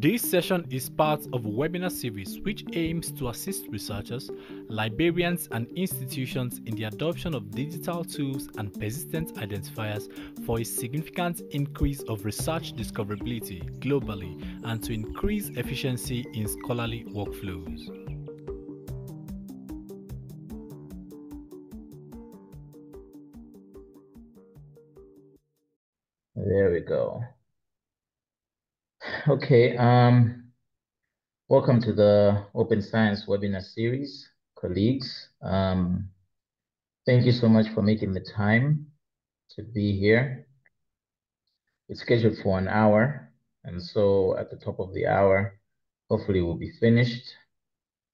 This session is part of a webinar series which aims to assist researchers, librarians, and institutions in the adoption of digital tools and persistent identifiers for a significant increase of research discoverability globally and to increase efficiency in scholarly workflows. There we go. Okay, welcome to the Open Science webinar series, colleagues. Thank you so much for making the time to be here. It's scheduled for an hour, and so at the top of the hour, hopefully we'll be finished.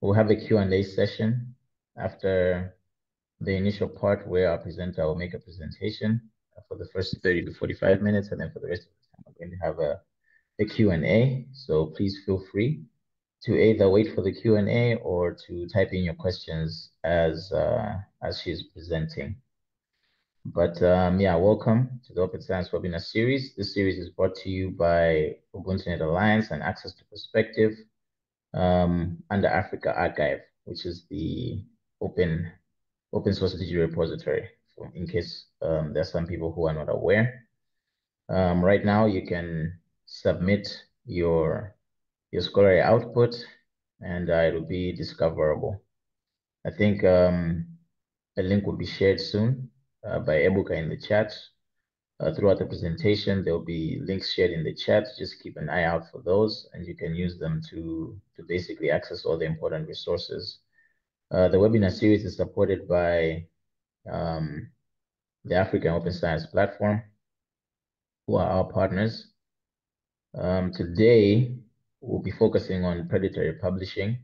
We'll have a Q&A session after the initial part where our presenter will make a presentation for the first 30 to 45 minutes, and then for the rest of the time, we're going to have a Q&A. So please feel free to either wait for the Q&A or to type in your questions as she's presenting. But yeah, welcome to the Open Science webinar series. This series is brought to you by UbuntuNet Alliance and Access to Perspective under Africa Archive, which is the open source digital repository, in case there are some people who are not aware. Right now, you can submit your scholarly output and it will be discoverable. I think a link will be shared soon by Ebuka in the chat. Throughout the presentation, there will be links shared in the chat. Just keep an eye out for those, and you can use them to basically access all the important resources. The webinar series is supported by the African Open Science Platform, who are our partners. Today, we'll be focusing on predatory publishing,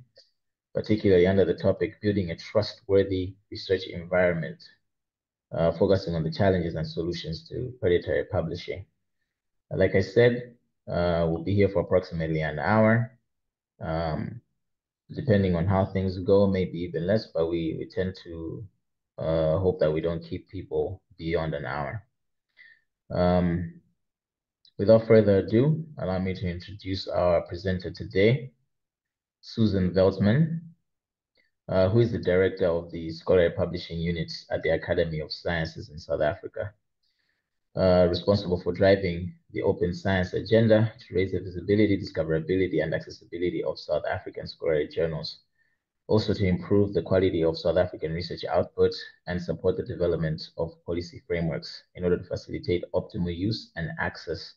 particularly under the topic Building a Trustworthy Research Environment, focusing on the challenges and solutions to predatory publishing. Like I said, we'll be here for approximately an hour. Depending on how things go, maybe even less, but we tend to hope that we don't keep people beyond an hour. Without further ado, allow me to introduce our presenter today, Susan Veltman, who is the director of the scholarly publishing units at the Academy of Sciences in South Africa, responsible for driving the open science agenda to raise the visibility, discoverability, and accessibility of South African scholarly journals, also to improve the quality of South African research output and support the development of policy frameworks in order to facilitate optimal use and access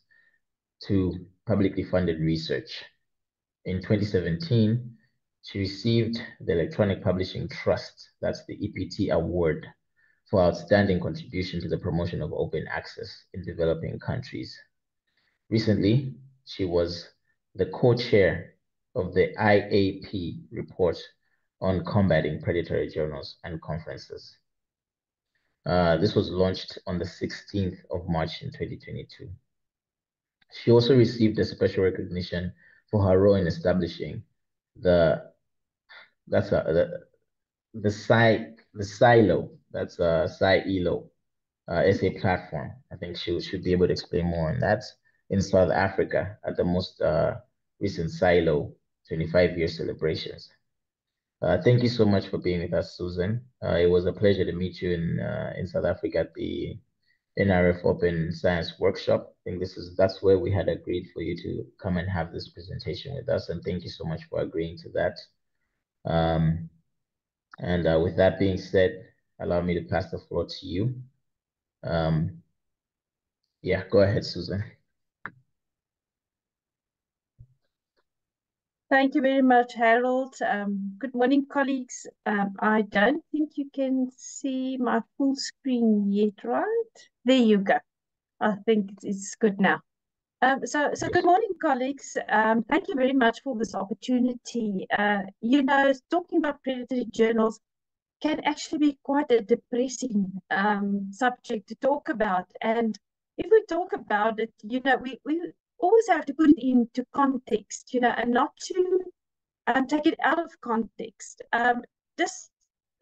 to publicly funded research. In 2017, she received the Electronic Publishing Trust, that's the EPT award, for outstanding contribution to the promotion of open access in developing countries. Recently, she was the co-chair of the IAP report on combating predatory journals and conferences. This was launched on the 16th of March in 2022. She also received a special recognition for her role in establishing the SILO, that's a SciELO essay platform. I think she should be able to explain more on that in South Africa at the most recent SciELO 25-year celebrations. Thank you so much for being with us, Susan. It was a pleasure to meet you in South Africa at the NRF Open Science Workshop. I think that's where we had agreed for you to come and have this presentation with us, and thank you so much for agreeing to that. With that being said, allow me to pass the floor to you. Yeah, go ahead, Susan. Thank you very much, Harold. Good morning, colleagues. I don't think you can see my full screen yet, right? There you go. I think it's good now. So good morning, colleagues. Thank you very much for this opportunity. You know, talking about predatory journals can actually be quite a depressing subject to talk about. And if we talk about it, you know, we always have to put it into context, you know, and not to take it out of context.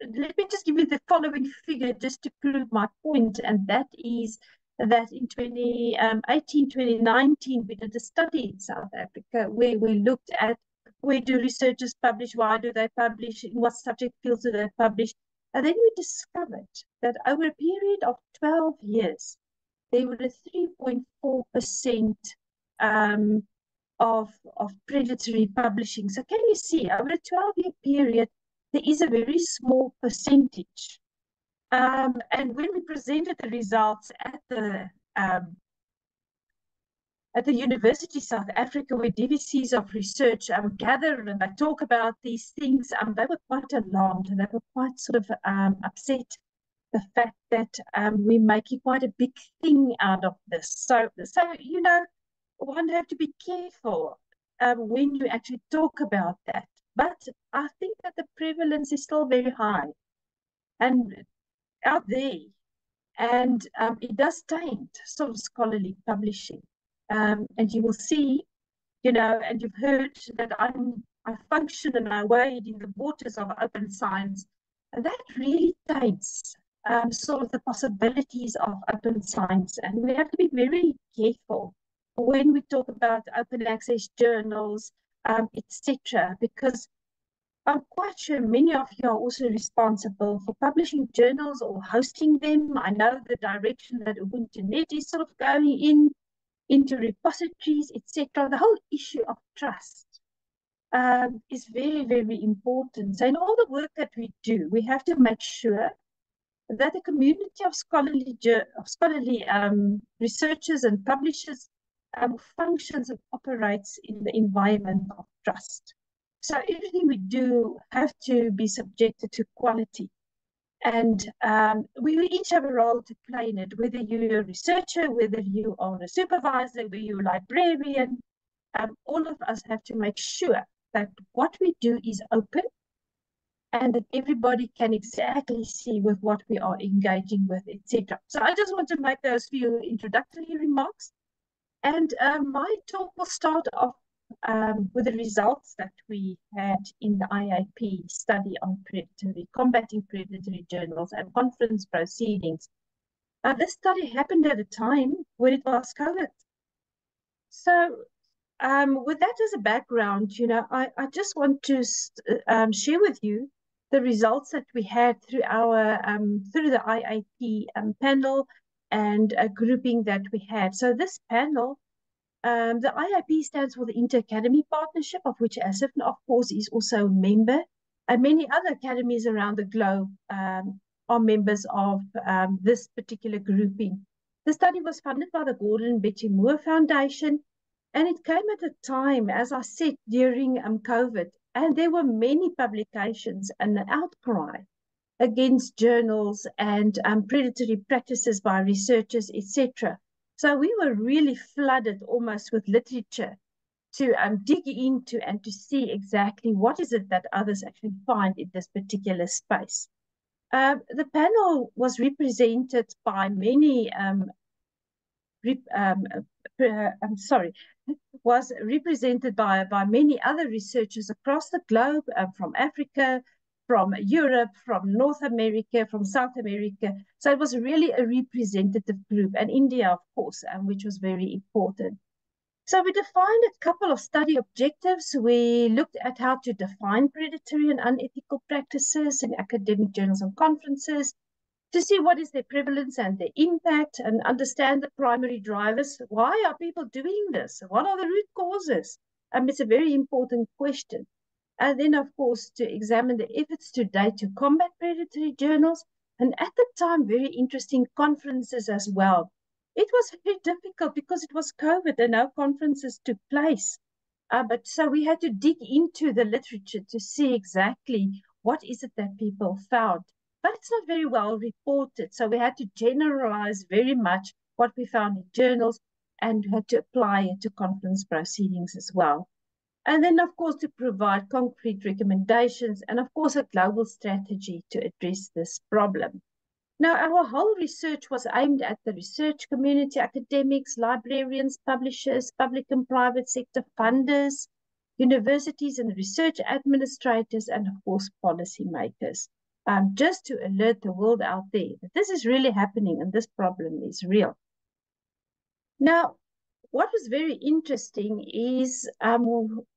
Let me just give you the following figure just to prove my point, and that is that in 2018, 2019, we did a study in South Africa where we looked at where do researchers publish, why do they publish, in what subject fields do they publish. And then we discovered that over a period of 12 years, there were a 3.4% of predatory publishing. So can you see, over a 12-year period, there is a very small percentage. And when we presented the results at the University of South Africa, where DVCs of research gather and they talk about these things, they were quite alarmed and they were quite sort of upset the fact that we're making quite a big thing out of this. So you know, one have to be careful when you actually talk about that. But I think that the prevalence is still very high and out there, and it does taint sort of scholarly publishing. And you will see, you know, and you've heard that I function and I wade in the waters of open science, and that really taints sort of the possibilities of open science. And we have to be very careful when we talk about open access journals, etc., because I'm quite sure many of you are also responsible for publishing journals or hosting them. I know the direction that UbuntuNet is sort of going into repositories, etc. The whole issue of trust is very, very important. So in all the work that we do, we have to make sure that the community of scholarly researchers and publishers functions and operates in the environment of trust. So everything we do have to be subjected to quality. And we each have a role to play in it, whether you're a researcher, whether you are a supervisor, whether you're a librarian. All of us have to make sure that what we do is open and that everybody can exactly see with what we are engaging with, etc. So I just want to make those few introductory remarks. And my talk will start off with the results that we had in the IAP study on combating predatory journals and conference proceedings. This study happened at a time when it was COVID. So with that as a background, you know, I just want to share with you the results that we had through our through the IAP panel and a grouping that we had. So this panel, the IAP stands for the Inter-Academy Partnership, of which ASIFN, of course, is also a member, and many other academies around the globe are members of this particular grouping. The study was funded by the Gordon and Betty Moore Foundation, and it came at a time, as I said, during COVID, and there were many publications and an outcry against journals and predatory practices by researchers, etc. So we were really flooded almost with literature to dig into and to see exactly what is it that others actually find in this particular space. The panel was represented by many, was represented by many other researchers across the globe, from Africa, from Europe, from North America, from South America. So it was really a representative group, and India, of course, which was very important. So we defined a couple of study objectives. We looked at how to define predatory and unethical practices in academic journals and conferences, to see what is their prevalence and their impact, and understand the primary drivers. Why are people doing this? What are the root causes? It's a very important question. And then, of course, to examine the efforts to date to combat predatory journals. And at the time, very interesting conferences as well. It was very difficult because it was COVID and no conferences took place. But so we had to dig into the literature to see exactly what is it that people found. But it's not very well reported. So we had to generalize very much what we found in journals and had to apply it to conference proceedings as well. And then, of course, to provide concrete recommendations and, of course, a global strategy to address this problem. Now, our whole research was aimed at the research community, academics, librarians, publishers, public and private sector funders, universities and research administrators, and, of course, policymakers, just to alert the world out there that this is really happening and this problem is real. Now, what was very interesting is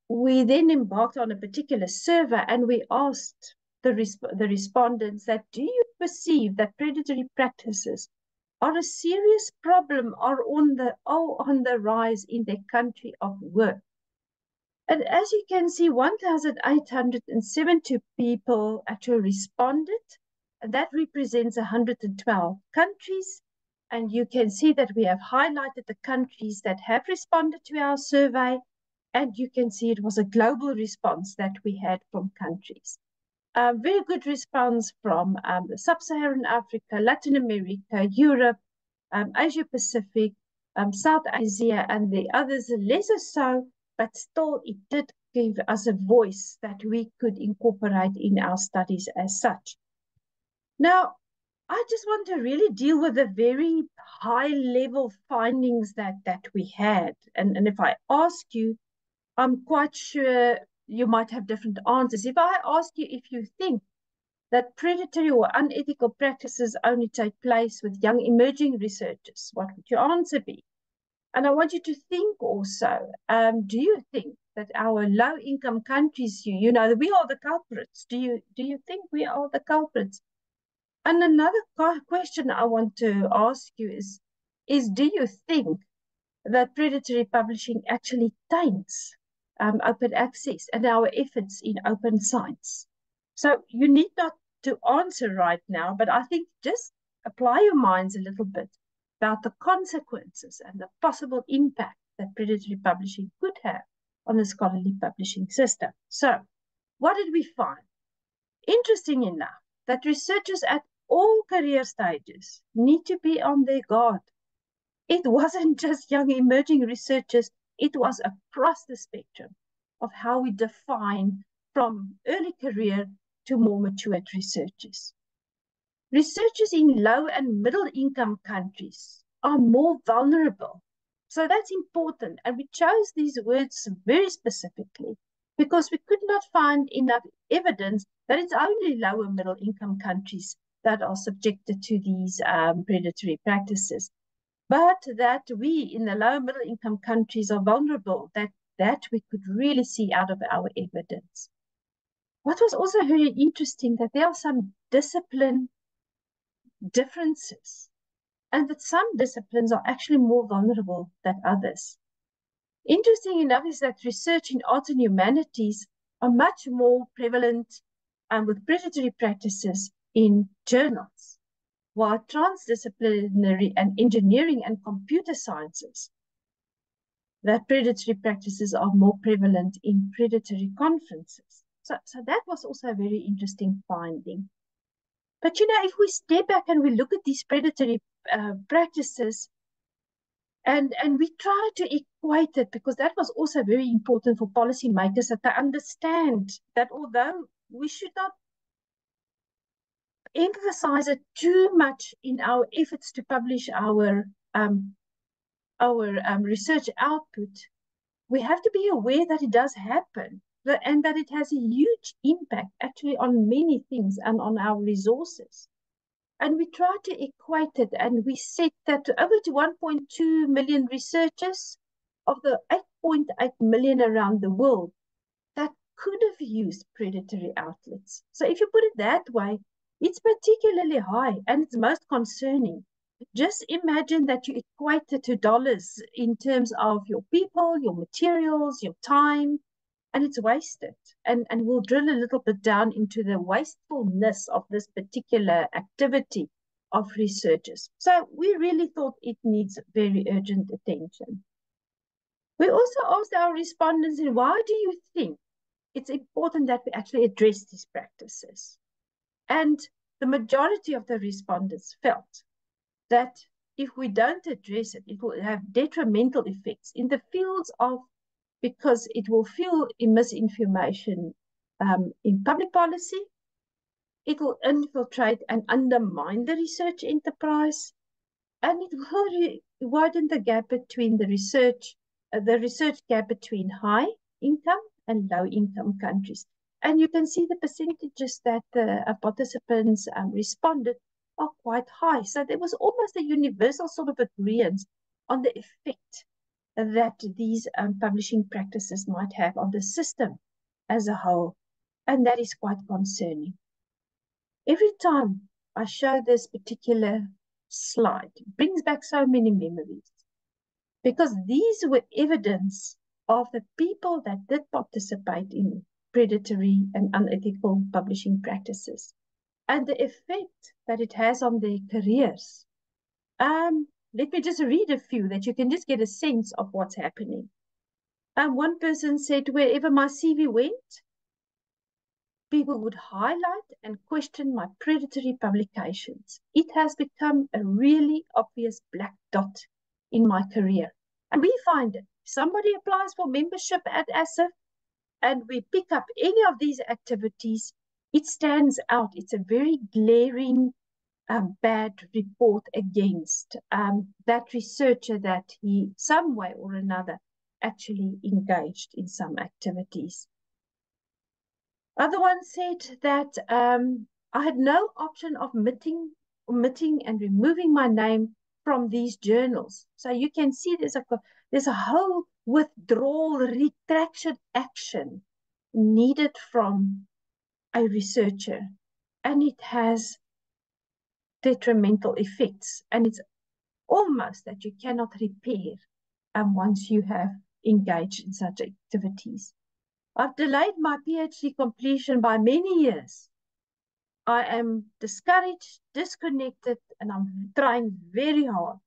we then embarked on a particular survey and we asked the respondents that, do you perceive that predatory practices are a serious problem or on the rise in their country of work? And as you can see, 1,872 people actually responded, and that represents 112 countries. And you can see that we have highlighted the countries that have responded to our survey, and you can see it was a global response that we had from countries. Very good response from Sub-Saharan Africa, Latin America, Europe, Asia Pacific, South Asia, and the others lesser so, but still it did give us a voice that we could incorporate in our studies as such. Now, I just want to really deal with the very high level findings that we had. And if I ask you, I'm quite sure you might have different answers. If I ask you if you think that predatory or unethical practices only take place with young emerging researchers, what would your answer be? And I want you to think also, do you think that our low-income countries, we are the culprits? Do you think we are the culprits? And another question I want to ask you is do you think that predatory publishing actually taints open access and our efforts in open science? So you need not to answer right now, but I think just apply your minds a little bit about the consequences and the possible impact that predatory publishing could have on the scholarly publishing system. So what did we find? Interesting enough, that researchers at all career stages need to be on their guard. It wasn't just young emerging researchers, it was across the spectrum of how we define from early career to more matured researchers. Researchers in low and middle income countries are more vulnerable. So that's important. And we chose these words very specifically because we could not find enough evidence that it's only lower middle income countries that are subjected to these predatory practices, but that we in the lower middle income countries are vulnerable, that we could really see out of our evidence. What was also very interesting, that there are some discipline differences and that some disciplines are actually more vulnerable than others. Interesting enough is that research in arts and humanities are much more prevalent and with predatory practices in journals, while transdisciplinary and engineering and computer sciences, that predatory practices are more prevalent in predatory conferences. So that was also a very interesting finding. But if we step back and we look at these predatory practices and we try to equate it, because that was also very important for policymakers, that they understand that although we should not emphasize it too much in our efforts to publish our research output, we have to be aware that it does happen and that it has a huge impact actually on many things and on our resources. And we try to equate it, and we said that over to 1.2 million researchers of the 8.8 million around the world that could have used predatory outlets. So if you put it that way, it's particularly high and it's most concerning. Just imagine that you equate it to dollars in terms of your people, your materials, your time, and it's wasted. And we'll drill a little bit down into the wastefulness of this particular activity of researchers. So we really thought it needs very urgent attention. We also asked our respondents, why do you think it's important that we actually address these practices? And the majority of the respondents felt that if we don't address it, it will have detrimental effects in the fields of, because it will fuel misinformation in public policy, it will infiltrate and undermine the research enterprise, and it will widen the gap between the research gap between high income and low income countries. And you can see the percentages that the participants responded are quite high. So there was almost a universal sort of agreement on the effect that these publishing practices might have on the system as a whole. And that is quite concerning. Every time I show this particular slide, it brings back so many memories, because these were evidence of the people that did participate in predatory and unethical publishing practices and the effect that it has on their careers. Let me just read a few that you can just get a sense of what's happening. One person said, wherever my CV went, people would highlight and question my predatory publications. It has become a really obvious black dot in my career. And we find it. Somebody applies for membership at ASIF and we pick up any of these activities, it stands out. It's a very glaring bad report against that researcher that he, some way or another, actually engaged in some activities. Other one said that I had no option of omitting and removing my name from these journals. So you can see there's a whole withdrawal, retraction action needed from a researcher, and it has detrimental effects, and it's almost that you cannot repair once you have engaged in such activities. I've delayed my PhD completion by many years. I am discouraged, disconnected, and I'm trying very hard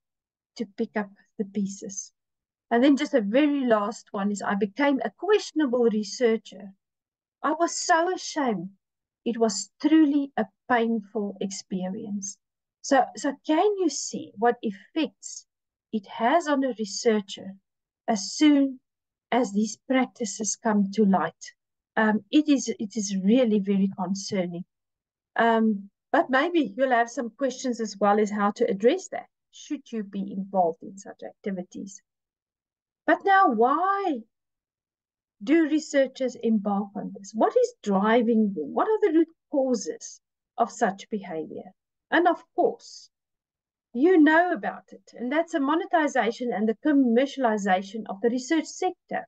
to pick up the pieces. And then just a very last one is I became a questionable researcher. I was so ashamed. It was truly a painful experience. So can you see what effects it has on a researcher as soon as these practices come to light? It is really very concerning. But maybe you'll have some questions as well as how to address that, should you be involved in such activities. But now, why do researchers embark on this? What is driving them? What are the root causes of such behavior? And of course, you know about it, and that's a monetization and the commercialization of the research sector.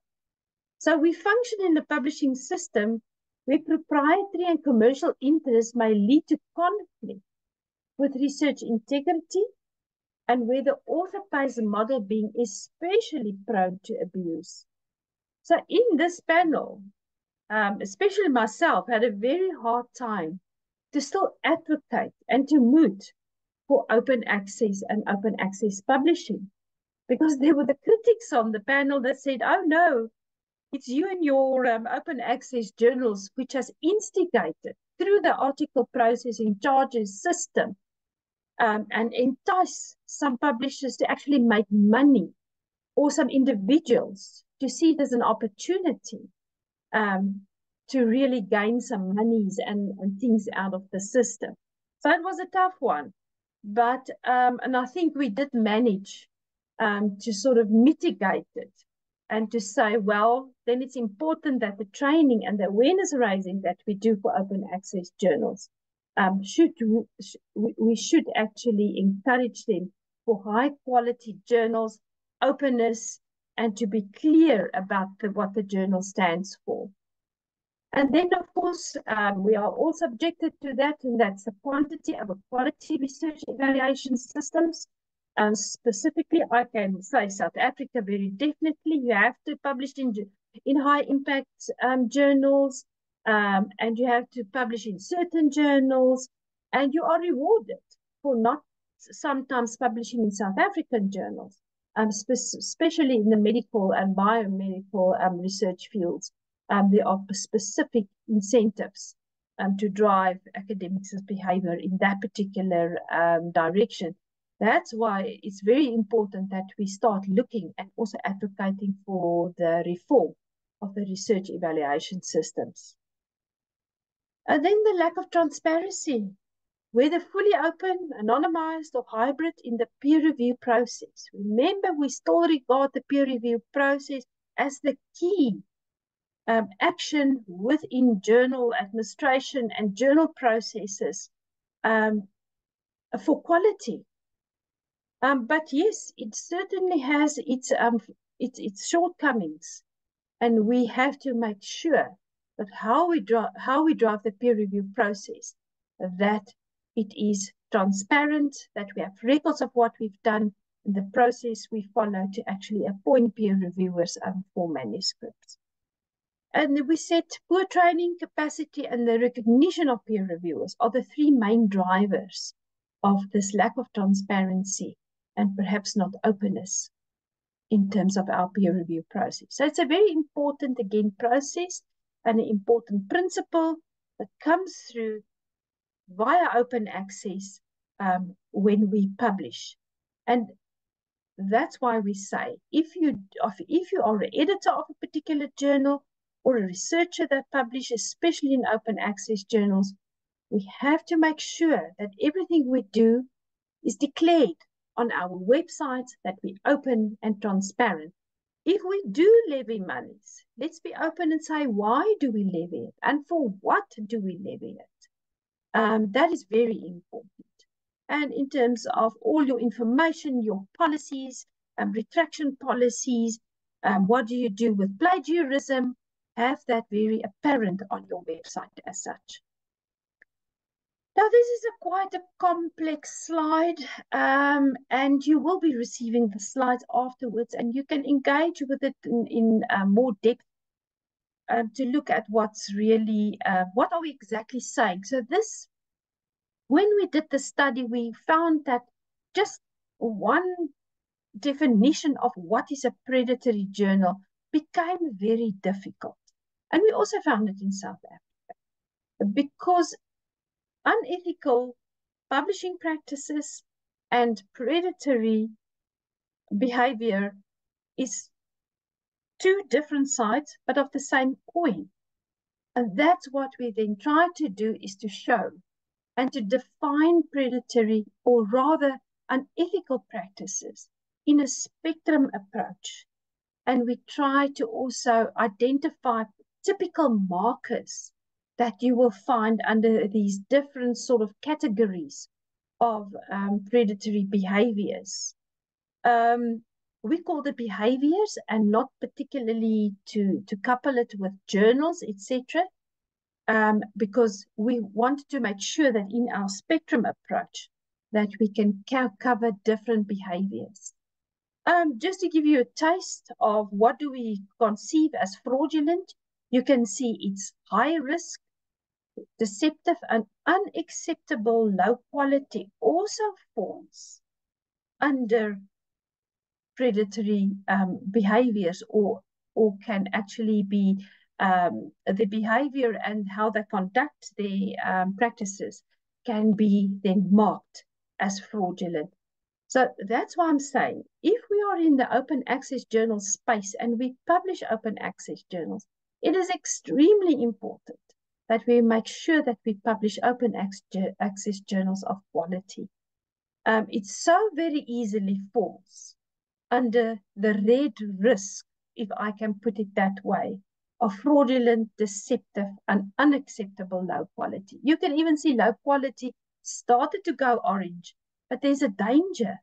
So we function in a publishing system where proprietary and commercial interests may lead to conflict with research integrity, and where the author pays model being especially prone to abuse. So in this panel, especially myself, had a very hard time to still advocate and to moot for open access and open access publishing, because there were the critics on the panel that said, oh no, it's you and your open access journals which has instigated through the article processing charges system and entice some publishers to actually make money, or some individuals to see it as an opportunity to really gain some monies and things out of the system. So it was a tough one. But, and I think we did manage to sort of mitigate it and to say, well, then it's important that the training and the awareness raising that we do for open access journals, we should actually encourage them for high quality journals, openness, and to be clear about what the journal stands for. And then, of course, we are all subjected to that, and that's the quantity of quality research evaluation systems. Specifically, I can say South Africa very definitely. You have to publish in high impact journals, and you have to publish in certain journals, and you are rewarded for not sometimes publishing in South African journals, especially in the medical and biomedical research fields. There are specific incentives to drive academics' behavior in that particular direction. That's why it's very important that we start looking and also advocating for the reform of the research evaluation systems. And then the lack of transparency, whether fully open, anonymized, or hybrid in the peer review process. Remember, we still regard the peer review process as the key action within journal administration and journal processes for quality. But yes, it certainly has its shortcomings, and we have to make sure that how we drive the peer review process, that it is transparent, that we have records of what we've done, and the process we follow to actually appoint peer reviewers for manuscripts. And we said poor training capacity and the recognition of peer reviewers are the three main drivers of this lack of transparency and perhaps not openness in terms of our peer review process. So it's a very important, again, process and an important principle that comes through via open access when we publish. And that's why we say, if you are an editor of a particular journal or a researcher that publishes, especially in open access journals, we have to make sure that everything we do is declared on our website, that we're open and transparent. If we do levy monies, let's be open and say, why do we levy it? And for what do we levy it? That is very important. And in terms of all your information, your policies, retraction policies, what do you do with plagiarism? Have that very apparent on your website as such. Now, this is quite a complex slide, and you will be receiving the slides afterwards, and you can engage with it in more depth to look at what's really, what are we exactly saying. So this, when we did the study, we found that just one definition of what is a predatory journal became very difficult. And we also found it in South Africa, because unethical publishing practices and predatory behavior is two different sides, but of the same coin. And that's what we then try to do, is to show and to define predatory, or rather unethical practices, in a spectrum approach. And we try to also identify typical markers that you will find under these different sort of categories of predatory behaviors. We call the behaviors, and not particularly to couple it with journals, etc., because we want to make sure that in our spectrum approach that we can cover different behaviors. Just to give you a taste of what do we conceive as fraudulent, you can see it's high risk, deceptive, and unacceptable low quality also falls under predatory behaviors, or can actually be the behavior and how they conduct their practices can be then marked as fraudulent. So that's why I'm saying, if we are in the open access journal space and we publish open access journals, it is extremely important that we make sure that we publish open access journals of quality. It so very easily falls under the red risk, if I can put it that way, of fraudulent, deceptive, and unacceptable low quality. You can even see low quality started to go orange, but there's a danger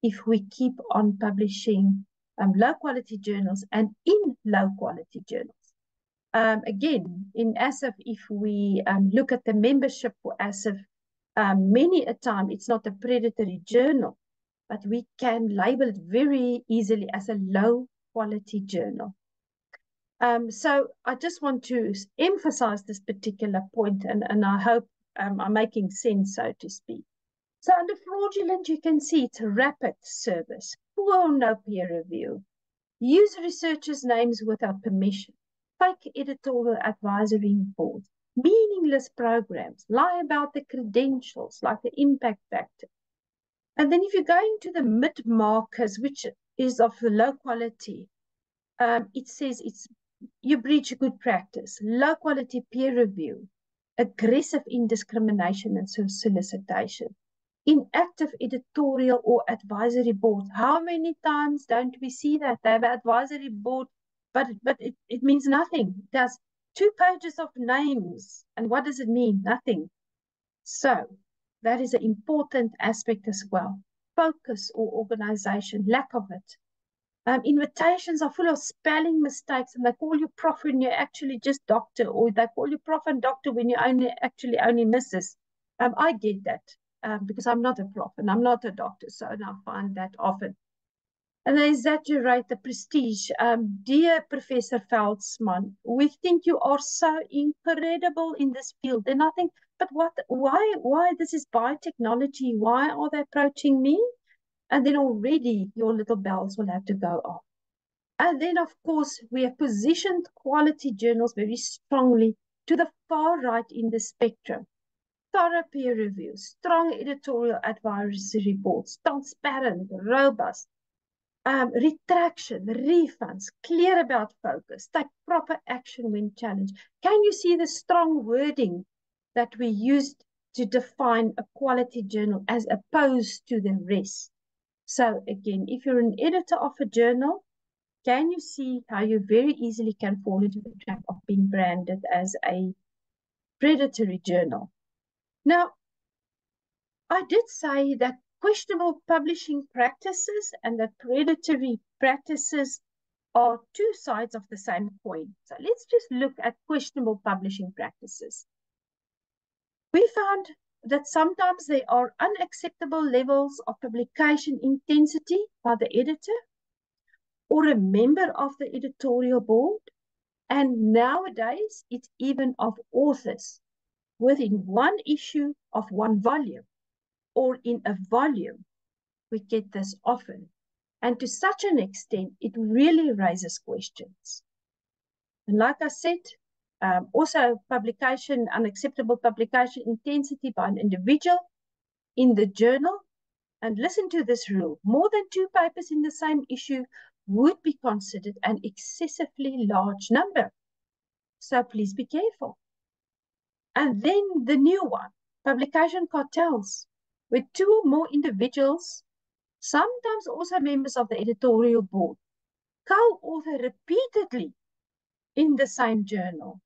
if we keep on publishing low quality journals and in low quality journals. Again, in ASIF, if we look at the membership for ASIF, many a time it's not a predatory journal, but we can label it very easily as a low quality journal. So I just want to emphasize this particular point, and I hope I'm making sense, so to speak. So under fraudulent, you can see it's rapid service, poor or no peer review, use researchers' names without permission, fake editorial advisory boards, meaningless programs, lie about the credentials like the impact factor. And then if you're going to the mid-markers, which is of the low quality, it says you breach good practice, low quality peer review, aggressive indiscrimination and solicitation, inactive editorial or advisory board. How many times don't we see that? They have an advisory board, but it means nothing. It has 2 pages of names. And what does it mean? Nothing. So that is an important aspect as well. focus or organization, lack of it. Invitations are full of spelling mistakes, and they call you prof when you're actually just doctor, or they call you prof and doctor when you actually only Mrs. I get that because I'm not a prof and I'm not a doctor, so I find that often. And they exaggerate the prestige. Dear Professor Veldsman, we think you are so incredible in this field. And I think, but why this is biotechnology? Why are they approaching me? And then already your little bells will have to go off. And then, of course, we have positioned quality journals very strongly to the far right in the spectrum. Thorough peer reviews, strong editorial advisory reports, transparent, robust, retraction, refunds, clear about focus, take proper action when challenged. Can you see the strong wording that we used to define a quality journal as opposed to the rest? So again, if you're an editor of a journal, can you see how you very easily can fall into the trap of being branded as a predatory journal? Now, I did say that questionable publishing practices and that predatory practices are two sides of the same coin. So let's just look at questionable publishing practices. We found that sometimes there are unacceptable levels of publication intensity by the editor or a member of the editorial board, and nowadays it's even of authors within one issue of one volume or in a volume. We get this often, and to such an extent it really raises questions. And like I said, also unacceptable publication intensity by an individual in the journal. And listen to this rule: more than 2 papers in the same issue would be considered an excessively large number. So please be careful. And then the new one, publication cartels, where 2 or more individuals, sometimes also members of the editorial board, co-author repeatedly in the same journal.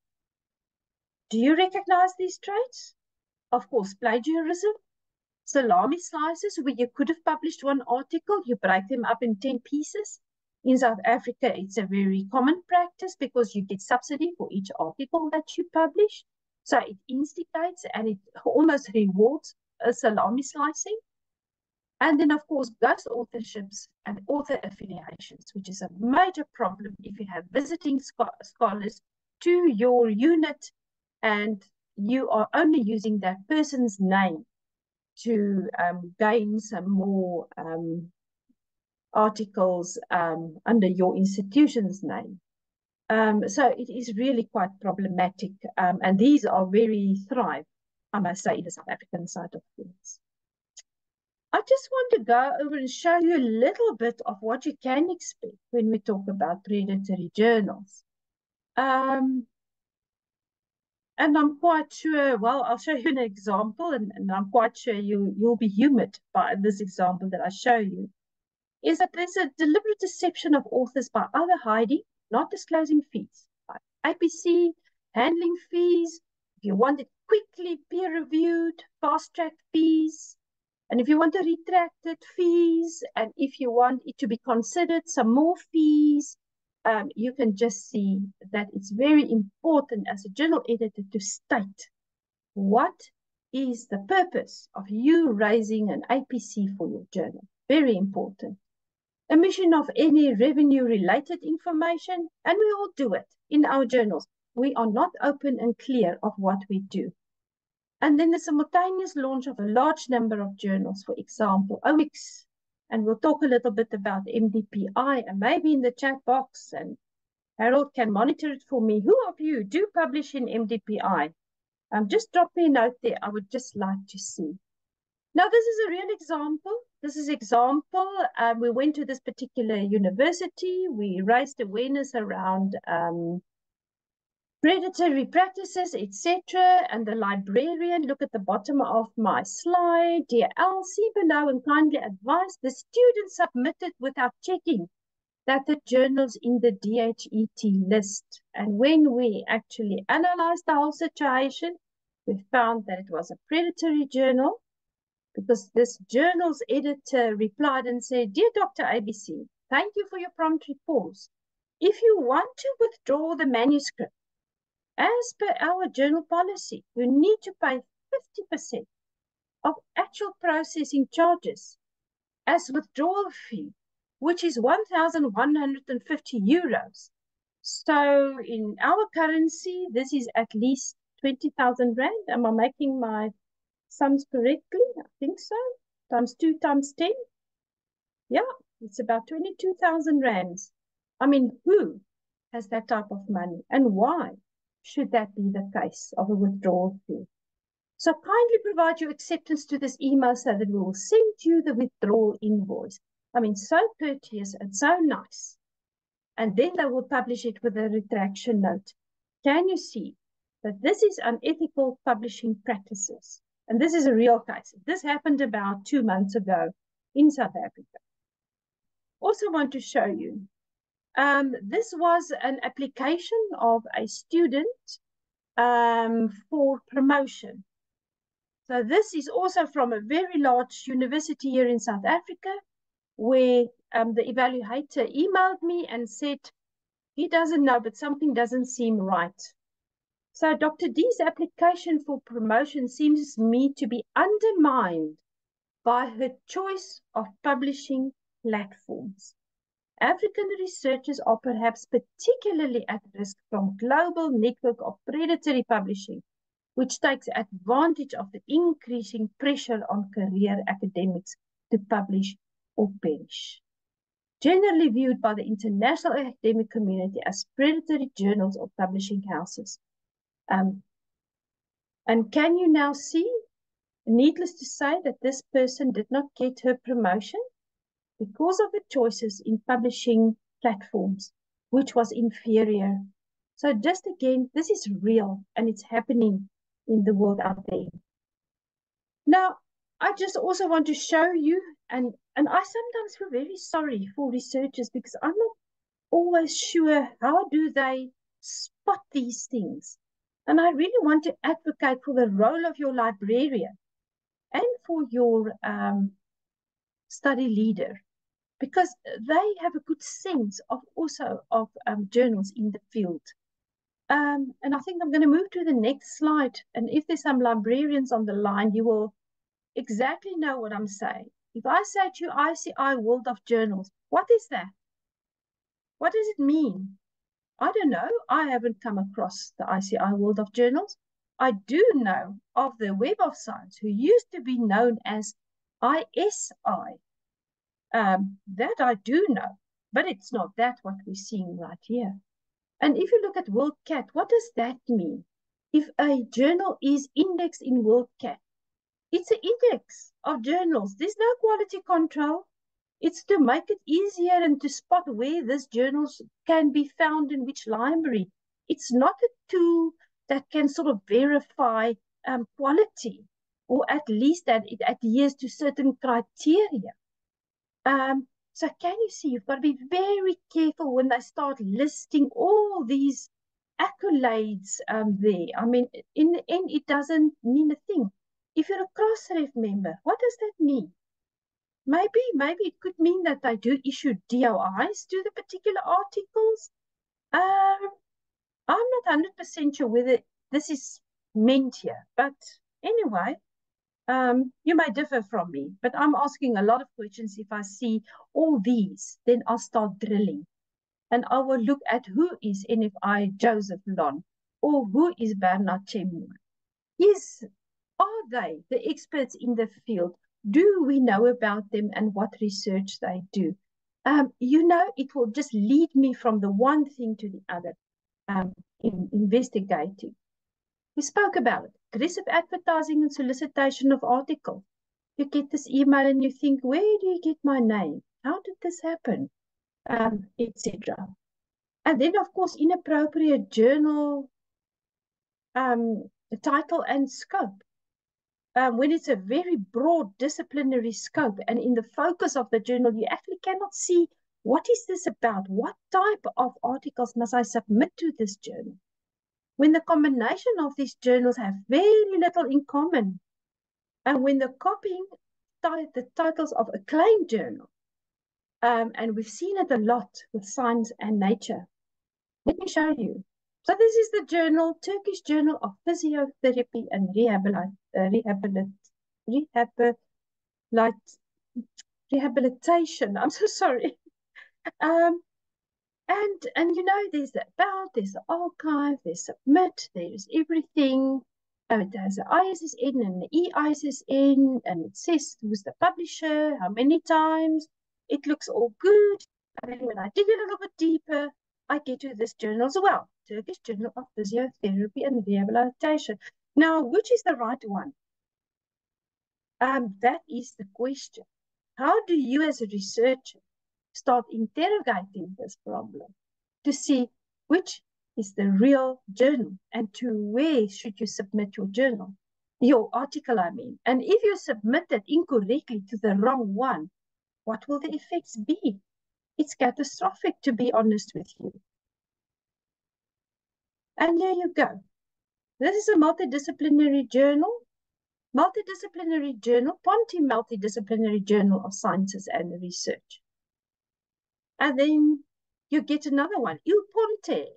Do you recognize these traits? Of course, plagiarism, salami slices, where you could have published one article, you break them up in 10 pieces. In South Africa, it's a very common practice because you get subsidy for each article that you publish. So it instigates and it almost rewards a salami slicing. And then, of course, ghost authorships and author affiliations, which is a major problem if you have visiting scholars to your unit and you are only using that person's name to gain some more articles under your institution's name. So it is really quite problematic. And these are very thrive, I must say, in the South African side of things. I just want to go over and show you a little bit of what you can expect when we talk about predatory journals. And I'm quite sure, well, I'll show you an example, and I'm quite sure you'll be humored by this example that I show you, is that there's a deliberate deception of authors by either hiding, not disclosing fees, like APC, handling fees, if you want it quickly peer-reviewed, fast-track fees, and if you want a retracted fees, and if you want it to be considered some more fees, you can just see that it's very important as a journal editor to state what is the purpose of you raising an APC for your journal. Very important. Omission of any revenue-related information, and we all do it in our journals. We are not open and clear of what we do. And then the simultaneous launch of a large number of journals, for example, OMICS, and we'll talk a little bit about MDPI, and maybe in the chat box, and Harold can monitor it for me. Who of you do publish in MDPI? Just drop me a note there. I would just like to see. Now, this is a real example. This is example. We went to this particular university. We raised awareness around predatory practices, etc. And the librarian, look at the bottom of my slide, dear Al, see below and kindly advise the student submitted without checking that the journal's in the DHET list. And when we actually analyzed the whole situation, we found that it was a predatory journal because this journal's editor replied and said, "Dear Dr. ABC, thank you for your prompt repose. If you want to withdraw the manuscript, as per our journal policy, you need to pay 50% of actual processing charges as withdrawal fee, which is 1,150 euros. So in our currency, this is at least 20,000 rand. Am I making my sums correctly? I think so. Times 2 times 10. Yeah, it's about 22,000 rands. I mean, who has that type of money, and why should that be the case of a withdrawal fee? So kindly provide your acceptance to this email so that we will send you the withdrawal invoice. I mean, so courteous and so nice. And then they will publish it with a retraction note. Can you see that this is unethical publishing practices? And this is a real case. This happened about 2 months ago in South Africa. Also want to show you, this was an application of a student for promotion. So this is also from a very large university here in South Africa, where the evaluator emailed me and said he doesn't know, but something doesn't seem right. So Dr. D's application for promotion seems to me to be undermined by her choice of publishing platforms. African researchers are perhaps particularly at risk from global network of predatory publishing, which takes advantage of the increasing pressure on career academics to publish or perish. Generally viewed by the international academic community as predatory journals or publishing houses. And can you now see, needless to say, that this person did not get her promotion because of the choices in publishing platforms, which was inferior. So just again, this is real and it's happening in the world out there. Now, I just also want to show you, and I sometimes feel very sorry for researchers because I'm not always sure how do they spot these things. And I really want to advocate for the role of your librarian and for your study leader, because they have a good sense of also of journals in the field. And I think I'm going to move to the next slide. And if there's some librarians on the line, you will exactly know what I'm saying. If I say to you, ICI World of Journals, what is that? What does it mean? I don't know. I haven't come across the ICI World of Journals. I do know of the Web of Science, who used to be known as ISI. That I do know, but it's not that what we're seeing right here. And if you look at WorldCat, what does that mean? If a journal is indexed in WorldCat, it's an index of journals. There's no quality control. It's to make it easier and to spot where these journals can be found in which library. It's not a tool that can sort of verify quality, or at least that it adheres to certain criteria. So can you see, you've got to be very careful when they start listing all these accolades there. I mean, in the end, it doesn't mean a thing. If you're a Crossref member, what does that mean? Maybe it could mean that they do issue DOIs to the particular articles. I'm not 100% sure whether this is meant here, but anyway, you may differ from me, but I'm asking a lot of questions. If I see all these, then I'll start drilling. And I will look at who is NFI Joseph Lon, or who is Bernard Chemwa. Are they the experts in the field? Do we know about them and what research they do? You know, it will just lead me from the one thing to the other in investigating. We spoke about it. Aggressive advertising and solicitation of articles. You get this email and you think, where do you get my name? How did this happen? Etc. And then, of course, inappropriate journal title and scope. When it's a very broad disciplinary scope and in the focus of the journal, you actually cannot see what is this about? What type of articles must I submit to this journal? When the combination of these journals have very little in common, and when the copying the titles of acclaimed journals. And we've seen it a lot with Science and Nature. Let me show you. So this is the journal, Turkish Journal of Physiotherapy and Rehabilitation. I'm so sorry. And you know, there's the about, there's the archive, there's submit, there's everything. It has the ISSN and the EISSN, and it says who's the publisher, how many times. It looks all good. And then when I dig a little bit deeper, I get to this journal as well, Turkish Journal of Physiotherapy and Rehabilitation. Now, which is the right one? That is the question. How do you as a researcher start interrogating this problem to see which is the real journal and to where should you submit your article, I mean. And if you submit it incorrectly to the wrong one, what will the effects be? It's catastrophic, to be honest with you. And there you go. This is a multidisciplinary journal. Ponte Multidisciplinary Journal of Sciences and Research. And then you get another one, Il Ponte,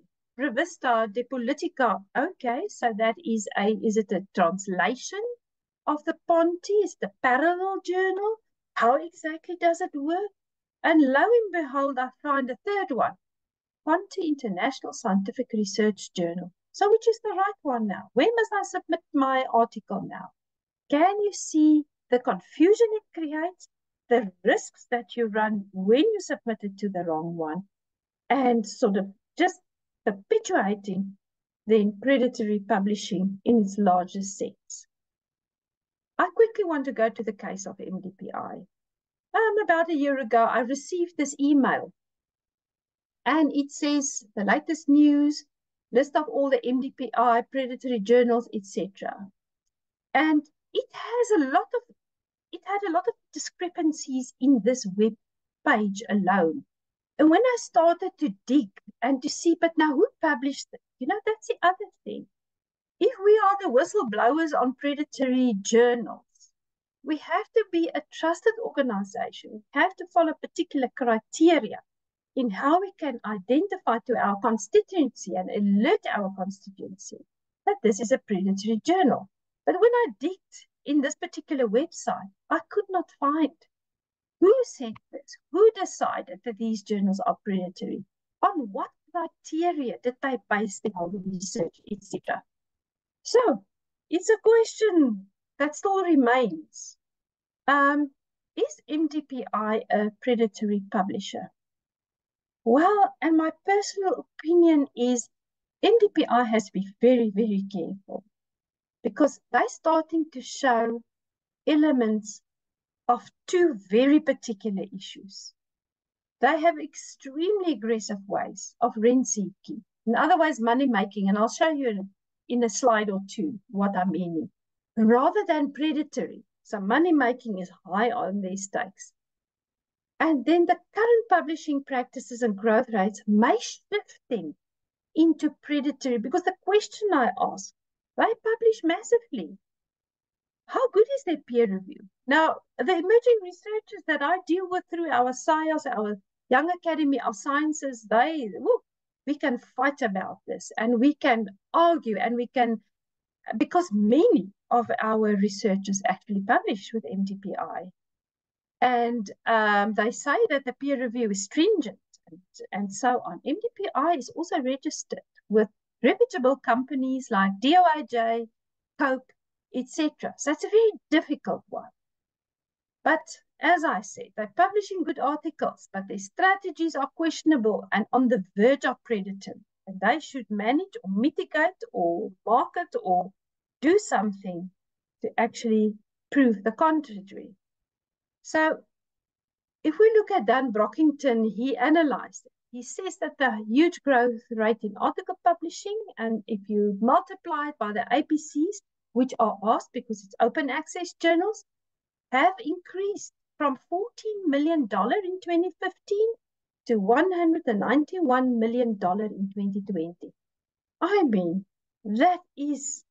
Revista de Politica. Okay, so that is it a translation of the Ponte? Is it a parallel journal? How exactly does it work? And lo and behold, I find a third one, Ponte International Scientific Research Journal. So which is the right one now? Where must I submit my article now? Can you see the confusion it creates? The risks that you run when you submit it to the wrong one, and sort of just perpetuating then predatory publishing in its largest sense. I quickly want to go to the case of MDPI. About a year ago, I received this email, and it says the latest news, list of all the MDPI predatory journals, etc. And it had a lot of discrepancies in this web page alone. And when I started to dig and to see, but now who published it? You know, that's the other thing. If we are the whistleblowers on predatory journals, we have to be a trusted organization. We have to follow particular criteria in how we can identify to our constituency and alert our constituency that this is a predatory journal. But when I digged in this particular website, I could not find who said this, who decided that these journals are predatory, on what criteria did they base their research, etc. So it's a question that still remains. Is MDPI a predatory publisher? Well, and my personal opinion is MDPI has to be very, very careful, because they're starting to show elements of two very particular issues. They have extremely aggressive ways of rent seeking, in other ways money making, and I'll show you in a slide or two what I mean, rather than predatory. So money making is high on their stakes. And then the current publishing practices and growth rates may shift them into predatory, because the question I ask, they publish massively. How good is their peer review? Now, the emerging researchers that I deal with through our SciAS, our Young Academy of Sciences, we can fight about this, and we can argue, and we can, because many of our researchers actually publish with MDPI. And they say that the peer review is stringent and so on. MDPI is also registered with reputable companies like DOIJ, Cope, etc. So it's a very difficult one. But as I said, they're publishing good articles, but their strategies are questionable and on the verge of predatory. And they should manage or mitigate or market or do something to actually prove the contrary. So if we look at Dan Brockington, he analyzed it. He says that the huge growth rate in article publishing, and if you multiply it by the APCs, which are asked because it's open access journals, have increased from $14 million in 2015 to $191 million in 2020. I mean, that is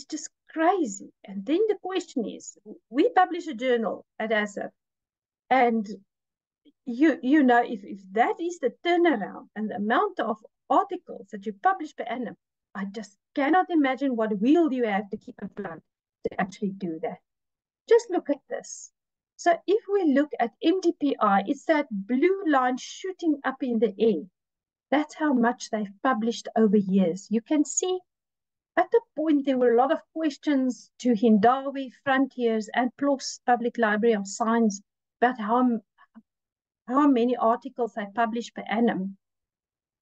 just crazy. And then the question is, we publish a journal at ASAP, and you know, if that is the turnaround and the amount of articles that you publish per annum, I just cannot imagine what wheel you have to keep afloat to actually do that. Just look at this. So if we look at MDPI, it's that blue line shooting up in the air. That's how much they've published over years. You can see at the point there were a lot of questions to Hindawi, Frontiers, and PLOS Public Library of Science about how many articles they publish per annum.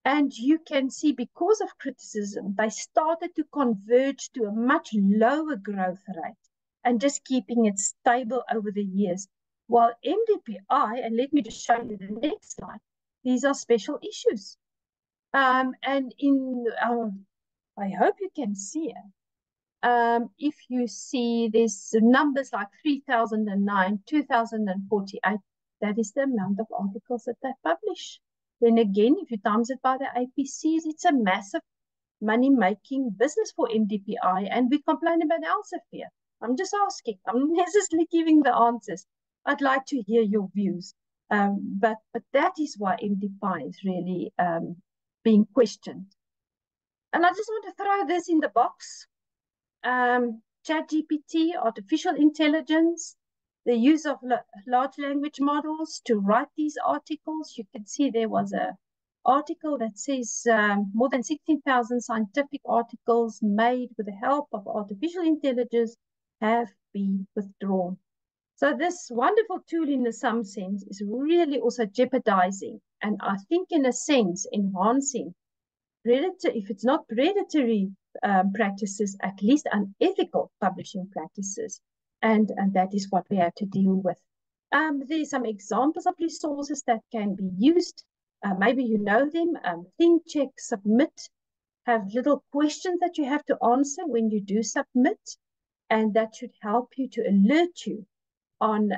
And you can see because of criticism, they started to converge to a much lower growth rate and just keeping it stable over the years. While MDPI, and let me just show you the next slide, these are special issues. And in, I hope you can see it. If you see there's numbers like 3009, 2048, that is the amount of articles that they publish. Then again, if you times it by the APCs, it's a massive money-making business for MDPI, and we complain about Elsevier. I'm just asking. I'm not necessarily giving the answers. I'd like to hear your views. But that is why MDPI is really being questioned. And I just want to throw this in the box. ChatGPT, artificial intelligence, the use of large language models to write these articles. You can see there was an article that says more than 16,000 scientific articles made with the help of artificial intelligence have been withdrawn. So this wonderful tool in some sense is really also jeopardizing, and I think in a sense enhancing if it's not predatory practices, at least unethical publishing practices. And that is what we have to deal with. There are some examples of resources that can be used. Maybe you know them. Think, check, submit. Have little questions that you have to answer when you do submit. And that should help you to alert you on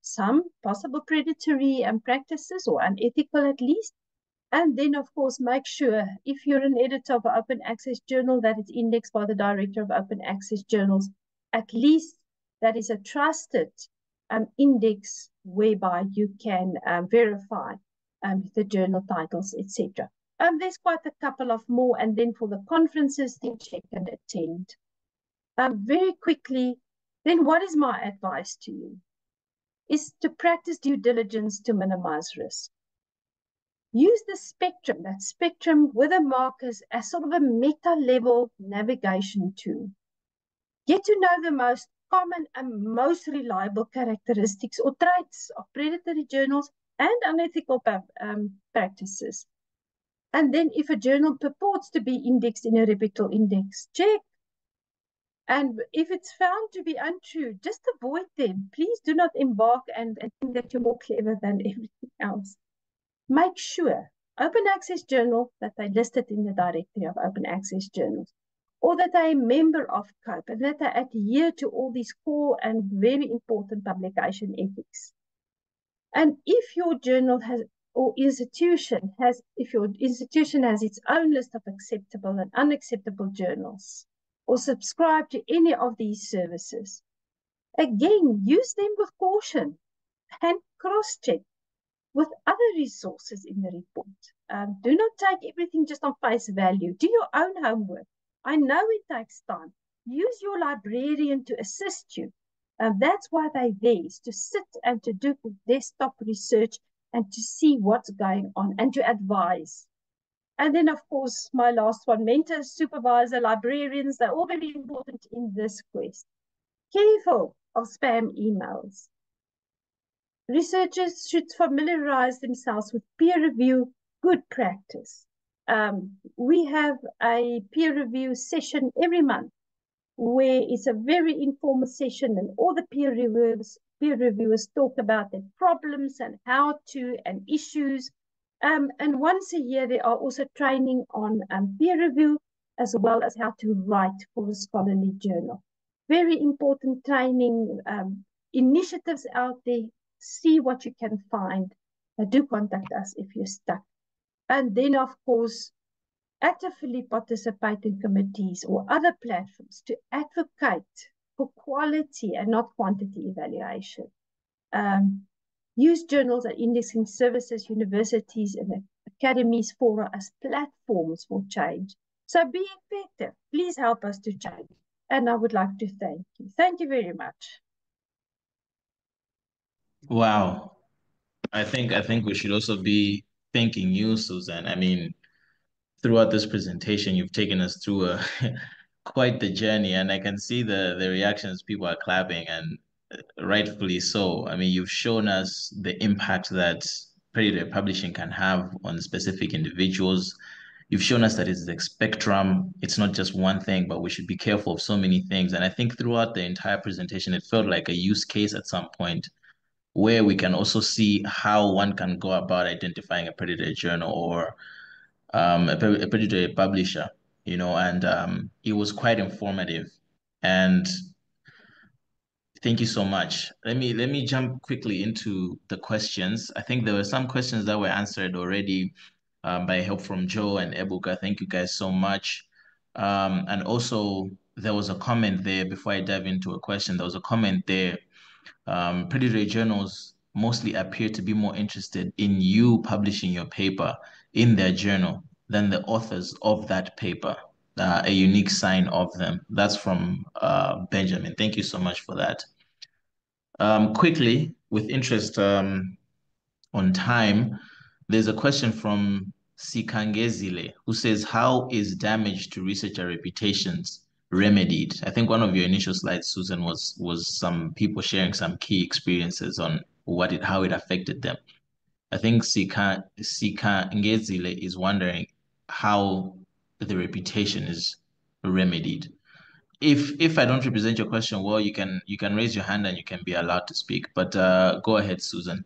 some possible predatory practices, or unethical at least. And then, of course, make sure if you're an editor of an open access journal that it's indexed by the director of open access journals, at least that is a trusted index whereby you can verify the journal titles, etc. There's quite a couple of more. And then for the conferences, think, check, and attend. Very quickly, then what is my advice to you? Is to practice due diligence to minimize risk. Use the spectrum, that spectrum with the markers, as sort of a meta-level navigation tool. Get to know the most common and most reliable characteristics or traits of predatory journals and unethical practices. And then if a journal purports to be indexed in a reputable index, check. And if it's found to be untrue, just avoid them. Please do not embark and think that you're more clever than everything else. Make sure open access journal that they listed in the directory of open access journals, or that they're a member of COPE, and that they adhere to all these core and very important publication ethics. And if your journal has, or institution has, if your institution has its own list of acceptable and unacceptable journals, or subscribe to any of these services, again, use them with caution and cross-check with other resources in the report. Do not take everything just on face value. Do your own homework. I know it takes time. Use your librarian to assist you. That's why they're there, is to sit and to do desktop research and to see what's going on and to advise. And then, of course, my last one, mentors, supervisor, librarians, they're all very important in this quest. Careful of spam emails. Researchers should familiarize themselves with peer review, good practice. We have a peer review session every month where it's a very informal session, and all the peer reviewers talk about their problems and how to and issues. And once a year, there are also training on peer review, as well as how to write for a scholarly journal. Very important training initiatives out there. See what you can find. Do contact us if you're stuck. And then, of course, actively participate in committees or other platforms to advocate for quality and not quantity evaluation. Use journals and indexing services, universities, and academies fora as platforms for change. So be effective. Please help us to change. And I would like to thank you. Thank you very much. Wow. I think we should also be thanking you, Susan. I mean, throughout this presentation, you've taken us through a quite the journey, and I can see the reactions. People are clapping, and rightfully so. I mean, you've shown us the impact that predatory publishing can have on specific individuals. You've shown us that it's the spectrum. It's not just one thing, but we should be careful of so many things. And I think throughout the entire presentation, it felt like a use case at some point where we can also see how one can go about identifying a predatory journal or a predatory publisher, and it was quite informative. And thank you so much. Let me jump quickly into the questions. I think there were some questions that were answered already by help from Joe and Ebuka. Thank you guys so much. And also there was a comment there before I dive into a question. There was a comment there. Predatory journals mostly appear to be more interested in you publishing your paper in their journal than the authors of that paper. A unique sign of them. That's from Benjamin. Thank you so much for that. Quickly, with interest on time, there's a question from Sikangezile who says, how is damage to researcher reputations remedied? I think one of your initial slides, Susan, was some people sharing some key experiences on how it affected them. I think Sikangezile is wondering how the reputation is remedied. If I don't represent your question well, you can raise your hand and you can be allowed to speak. But go ahead, Susan.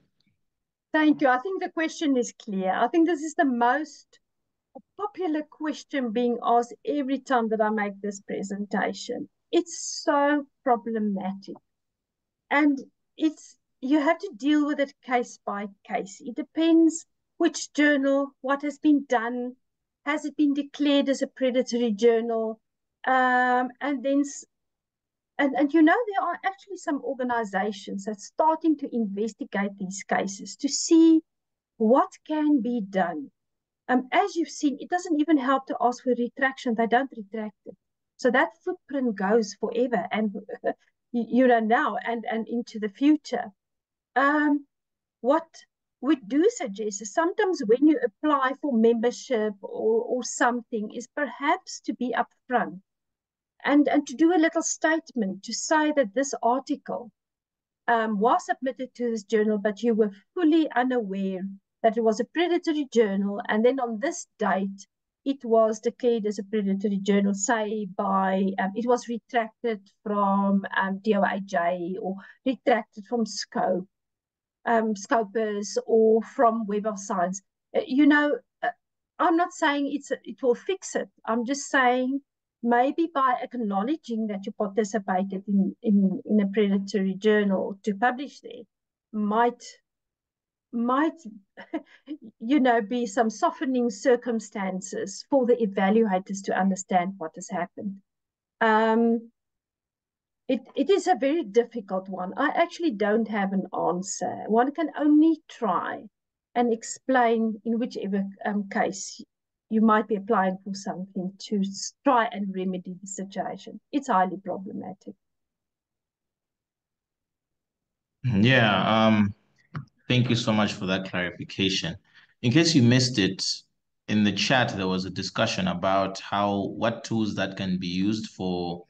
Thank you. I think the question is clear. I think this is the most popular question being asked every time that I make this presentation. It's so problematic. And you have to deal with it case by case. It depends which journal, what has been done, has it been declared as a predatory journal, and then there are actually some organizations that's starting to investigate these cases to see what can be done. As you've seen, it doesn't even help to ask for retraction. They don't retract it. So that footprint goes forever and now and into the future. What we do suggest is sometimes when you apply for membership or something is perhaps to be upfront and to do a little statement to say that this article was submitted to this journal, but you were fully unaware that it was a predatory journal, and then on this date, it was declared as a predatory journal, say by, it was retracted from DOAJ or retracted from Scopus or from Web of Science. I'm not saying it will fix it. I'm just saying maybe by acknowledging that you participated in a predatory journal to publish there might be some softening circumstances for the evaluators to understand what has happened. It is a very difficult one. I actually don't have an answer. One can only try and explain in whichever case you might be applying for something to try and remedy the situation. It's highly problematic. Yeah, thank you so much for that clarification. In case you missed it, in the chat, there was a discussion about what tools that can be used for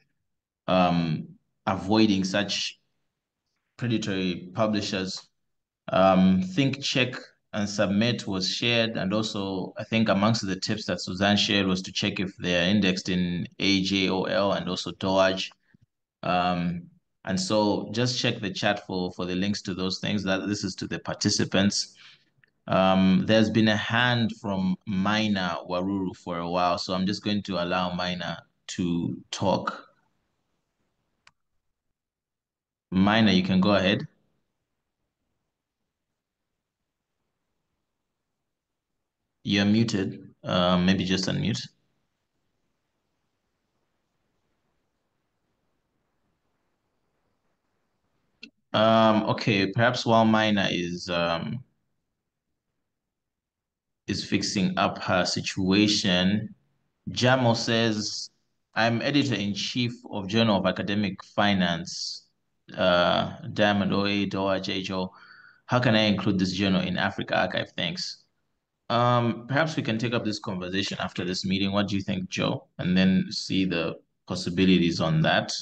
avoiding such predatory publishers. Think, check, and submit was shared, and also I think amongst the tips that Suzanne shared was to check if they're indexed in AJOL and also DOAJ. And so just check the chat for the links to those things. That this is to the participants. There's been a hand from Mina Waruru for a while, so I'm just going to allow Mina to talk. Mina, you can go ahead. You're muted. Maybe just unmute. Okay, perhaps while Mina is fixing up her situation, Jamo says, I'm editor-in-chief of Journal of Academic Finance, Diamond O8 or JJO. How can I include this journal in Africa Archive? Thanks. Perhaps we can take up this conversation after this meeting. What do you think, Joe? And then see the possibilities on that.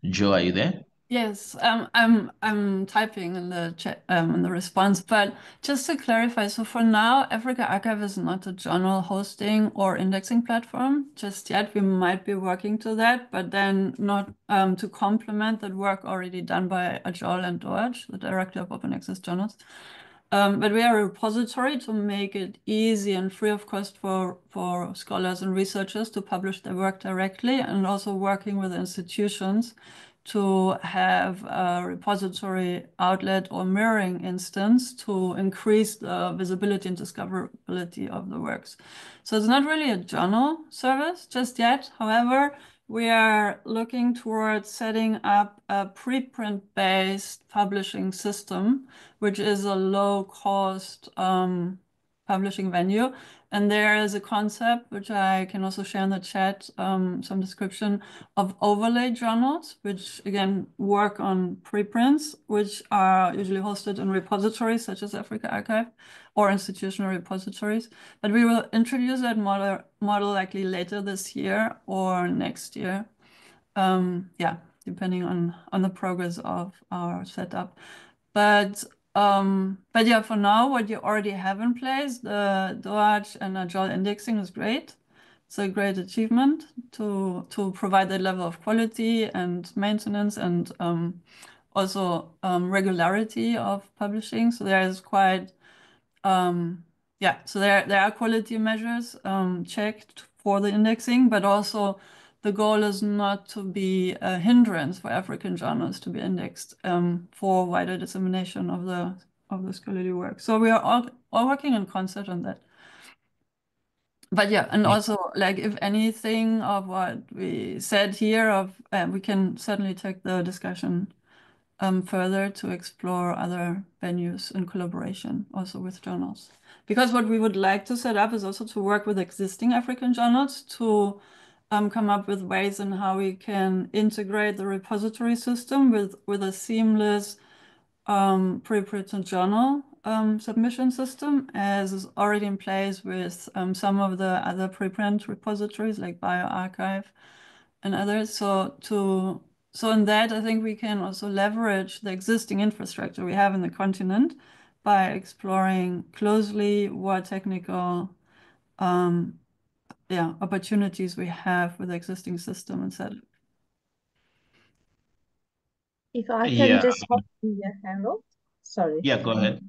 Joe, are you there? Yes, I'm typing in the chat in the response, but just to clarify, so for now, Africa Archive is not a journal hosting or indexing platform just yet. We might be working to that, but then not to complement that work already done by Ajol and Doaj, the director of Open Access Journals. But we are a repository to make it easy and free of cost for scholars and researchers to publish their work directly, and also working with institutions to have a repository outlet or mirroring instance to increase the visibility and discoverability of the works. So it's not really a journal service just yet. However, we are looking towards setting up a preprint-based publishing system, which is a low-cost publishing venue. And there is a concept, which I can also share in the chat, some description of overlay journals, which again work on preprints, which are usually hosted in repositories such as Africa Archive or institutional repositories. But we will introduce that model likely later this year or next year. Yeah, depending on the progress of our setup. But yeah, for now, what you already have in place, the Doaj and Ajol indexing is great. It's a great achievement to provide that level of quality and maintenance and also regularity of publishing. So there is quite yeah, so there are quality measures checked for the indexing, but also the goal is not to be a hindrance for African journals to be indexed for wider dissemination of the scholarly work. So we are all working in concert on that. But yeah, and also like if anything of what we said here we can certainly take the discussion further to explore other venues in collaboration also with journals. Because what we would like to set up is also to work with existing African journals to come up with ways in how we can integrate the repository system with a seamless pre-printed journal submission system, as is already in place with some of the other preprint repositories like bioRxiv and others. So in that, I think we can also leverage the existing infrastructure we have in the continent by exploring closely what technical opportunities we have with the existing system and setup. If I can just hop in here, Harold. Sorry. Yeah, go ahead.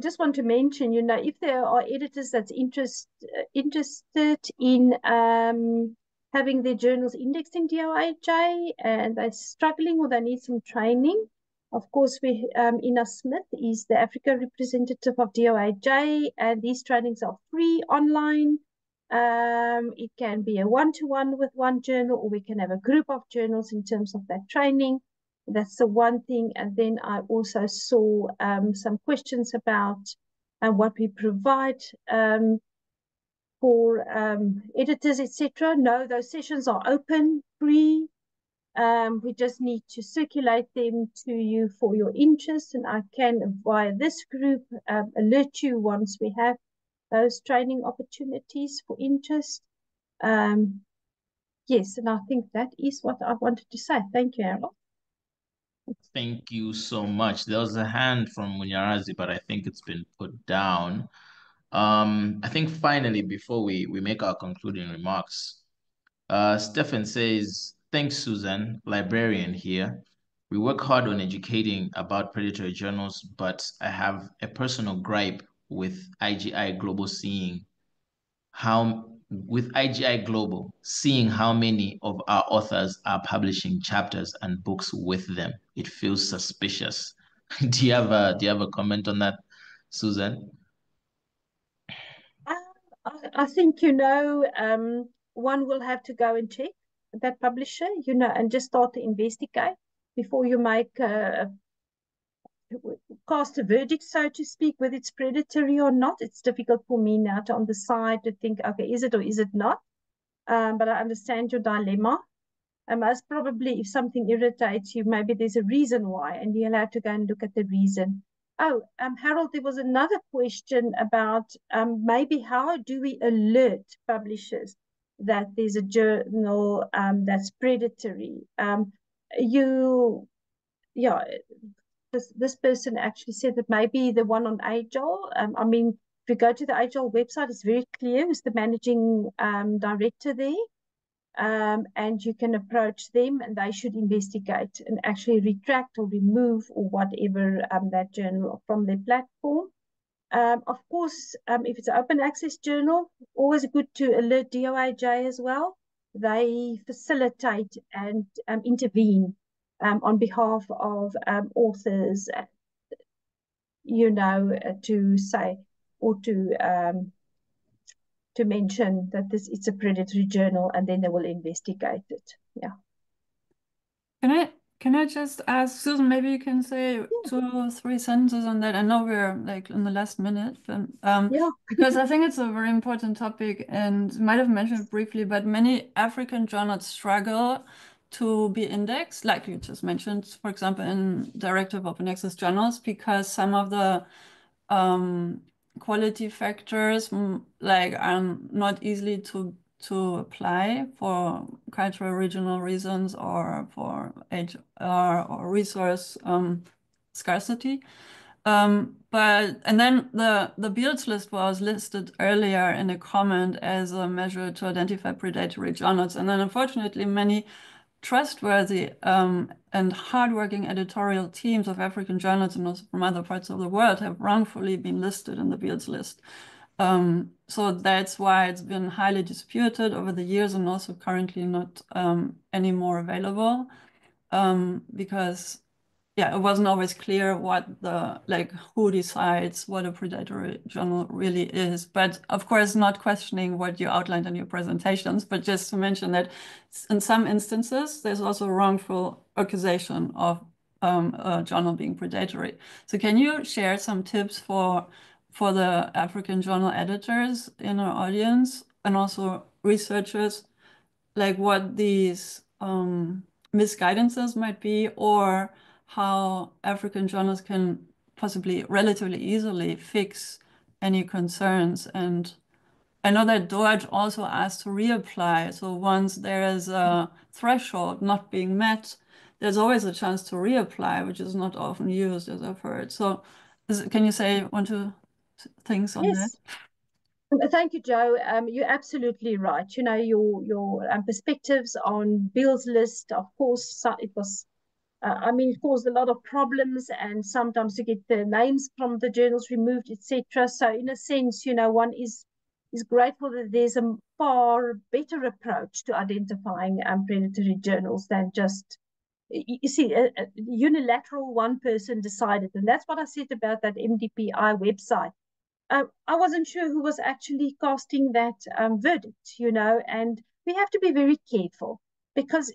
Just want to mention, if there are editors that's interested in having their journals indexed in DOAJ and they're struggling or they need some training, of course, Ina Smith is the Africa representative of DOAJ, and these trainings are free online. It can be a one-to-one with one journal, or we can have a group of journals in terms of that training. That's the one thing. And then I also saw some questions about what we provide for editors, etc. No, those sessions are open, free. We just need to circulate them to you for your interest, and I can, via this group, alert you once we have those training opportunities for interest. Yes, and I think that is what I wanted to say. Thank you, Harold. Thank you so much. There was a hand from Munyarazi, but I think it's been put down. I think finally, before we make our concluding remarks, Stephen says, thanks, Susan, librarian here. We work hard on educating about predatory journals, but I have a personal gripe with IGI Global seeing how many of our authors are publishing chapters and books with them. It feels suspicious. Do you have a comment on that, Susan? I think one will have to go and check that publisher, you know, and just start to investigate before you make cast a verdict, so to speak, whether it's predatory or not. It's difficult for me now to on the side to think, okay, is it or is it not? But I understand your dilemma. Most probably, if something irritates you, maybe there's a reason why, and you'll have to go and look at the reason. Oh, Harold, there was another question about maybe how do we alert publishers that there's a journal that's predatory? This person actually said that maybe the one on AJOL. I mean, if you go to the AJOL website, it's very clear who's the managing director there. And you can approach them and they should investigate and actually retract or remove or whatever that journal from their platform. Of course, if it's an open access journal, always good to alert DOAJ as well. They facilitate and intervene on behalf of authors, you know, to say or to mention that it's a predatory journal, and then they will investigate it. Yeah. Can I just ask, Susan, maybe you can say 2 or 3 sentences on that? I know we're like in the last minute, but because I think it's a very important topic, and might have mentioned it briefly, but many African journals struggle to be indexed, like you just mentioned, for example, in Directive Open Access Journals, because some of the quality factors like are not easily to apply for cultural regional reasons or for age or resource scarcity. And then the Beals list was listed earlier in a comment as a measure to identify predatory journals, and then unfortunately many trustworthy and hardworking editorial teams of African journals and also from other parts of the world have wrongfully been listed in the Beals list. So that's why it's been highly disputed over the years and also currently not any more available because it wasn't always clear what who decides what a predatory journal really is. But of course, not questioning what you outlined in your presentations, but just to mention that in some instances, there's also wrongful accusation of a journal being predatory. So can you share some tips for the African journal editors in our audience and also researchers, like what these misguidances might be, or how African journals can possibly relatively easily fix any concerns? And I know that DOAJ also asked to reapply. So once there is a threshold not being met, there's always a chance to reapply, which is not often used, as I've heard. So can you say 1 or 2 things on that? Thank you, Joe. You're absolutely right. You know, your perspectives on Beals list, of course, it was, I mean, it caused a lot of problems, and sometimes to get the names from the journals removed, etc. So in a sense, you know, one is grateful that there's a far better approach to identifying predatory journals than just, you see, a unilateral one person decided. And that's what I said about that MDPI website. I wasn't sure who was actually casting that verdict, you know, and we have to be very careful because,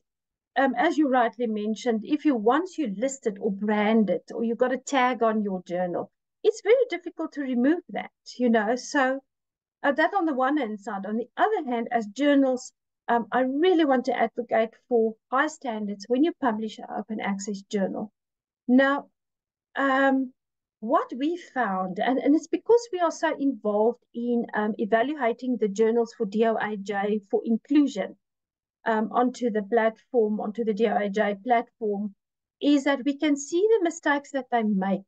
as you rightly mentioned, if once you list it or brand it or you got a tag on your journal, it's very difficult to remove that, you know. So that on the one hand side. On the other hand, as journals, I really want to advocate for high standards when you publish an open access journal. Now, what we found, and it's because we are so involved in evaluating the journals for DOAJ for inclusion onto the platform, onto the DOAJ platform, is that we can see the mistakes that they make.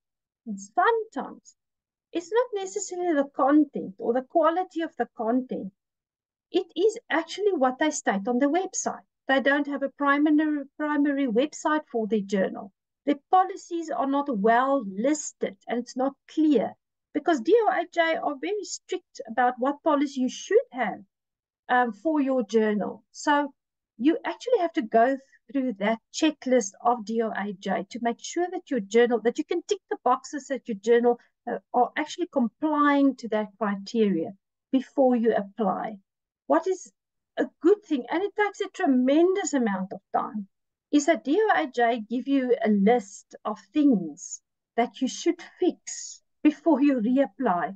And sometimes it's not necessarily the content or the quality of the content. It is actually what they state on the website. They don't have a primary website for their journal. The policies are not well listed and it's not clear because DOAJ are very strict about what policy you should have for your journal. So you actually have to go through that checklist of DOAJ to make sure that your journal, that you can tick the boxes that your journal are actually complying to that criteria before you apply. What is a good thing, and it takes a tremendous amount of time, is that DOAJ give you a list of things that you should fix before you reapply.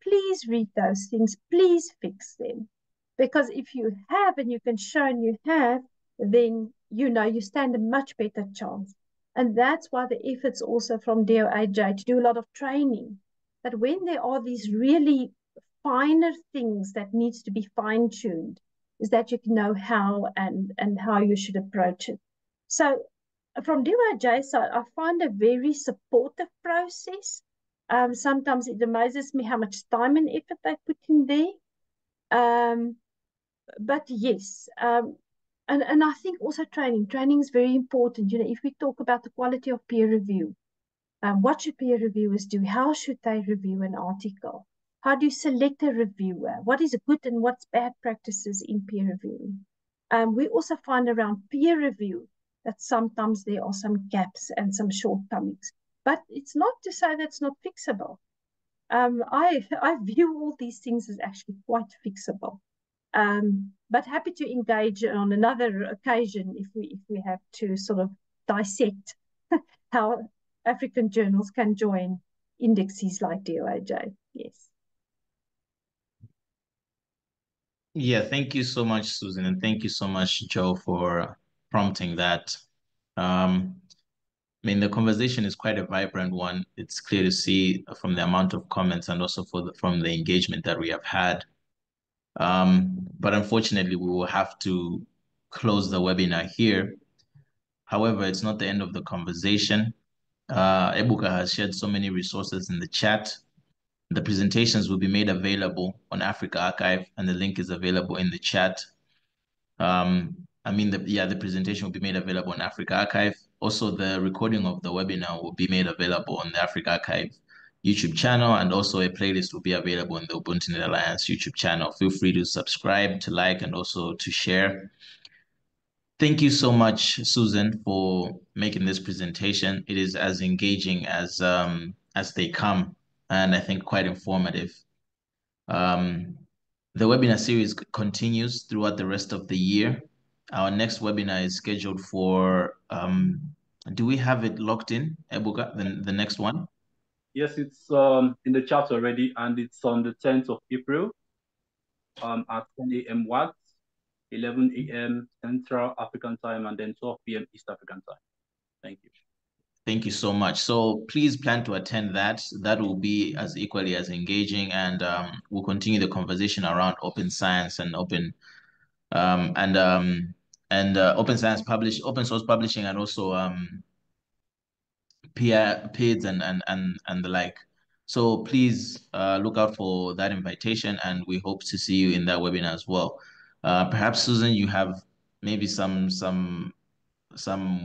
Please read those things, please fix them. Because if you have and you can show and you have, then you stand a much better chance. And that's why the efforts also from DOAJ to do a lot of training, that when there are these really finer things that needs to be fine-tuned, is that you can know how and how you should approach it. So from DOAJ side, I find a very supportive process. Sometimes it amazes me how much time and effort they put in there. But yes, and I think also training is very important. If we talk about the quality of peer review, what should peer reviewers do? How should they review an article? How do you select a reviewer? What is good and what's bad practices in peer reviewing? We also find around peer review that sometimes there are some gaps and some shortcomings. But it's not to say that's not fixable. I view all these things as actually quite fixable. But happy to engage on another occasion if we have to sort of dissect how African journals can join indexes like DOAJ. Yes. Yeah, thank you so much, Susan, and thank you so much, Joe, for prompting that. I mean, the conversation is quite a vibrant one. It's clear to see from the amount of comments and also from the engagement that we have had. But unfortunately, we will have to close the webinar here. However, it's not the end of the conversation. Ebuka has shared so many resources in the chat. The presentations will be made available on Africa Archive, and the link is available in the chat. The presentation will be made available on Africa Archive. Also, the recording of the webinar will be made available on the Africa Archive YouTube channel, and also a playlist will be available in the Ubuntu Alliance YouTube channel. Feel free to subscribe, to like, and also to share. Thank you so much, Susan, for making this presentation. It is as engaging as they come, and I think quite informative. The webinar series continues throughout the rest of the year. Our next webinar is scheduled for, do we have it locked in, Ebuka, the next one? Yes, it's in the chat already, and it's on the 10th of April at 10 a.m. WAT, 11 a.m. Central African time, and then 12 p.m. East African time. Thank you. Thank you so much. So please plan to attend that. That will be as equally as engaging, and we'll continue the conversation around open science and open open science open source publishing, and also PIDs and the like. So please look out for that invitation, and we hope to see you in that webinar as well. Perhaps Susan, you have maybe some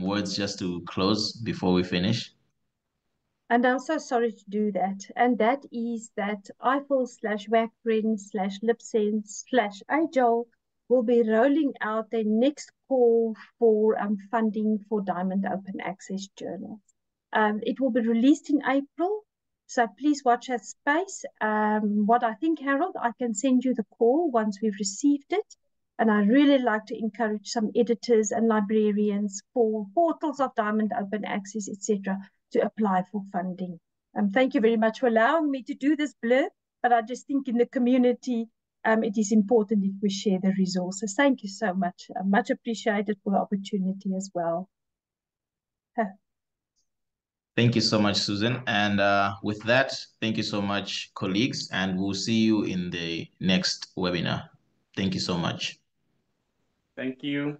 words just to close before we finish. And I'm so sorry to do that. And that is that IFL/WACRIN/Libsense/AJOL will be rolling out their next call for funding for Diamond Open Access journals. It will be released in April, so please watch that space. What I think, Harold, I can send you the call once we've received it. And I really like to encourage some editors and librarians for portals of Diamond Open Access, etc., to apply for funding. Thank you very much for allowing me to do this blurb, but I just think in the community, it is important if we share the resources. Thank you so much. Much appreciated for the opportunity as well. Thank you so much, Susan. And with that, thank you so much, colleagues, and we'll see you in the next webinar. Thank you so much. Thank you.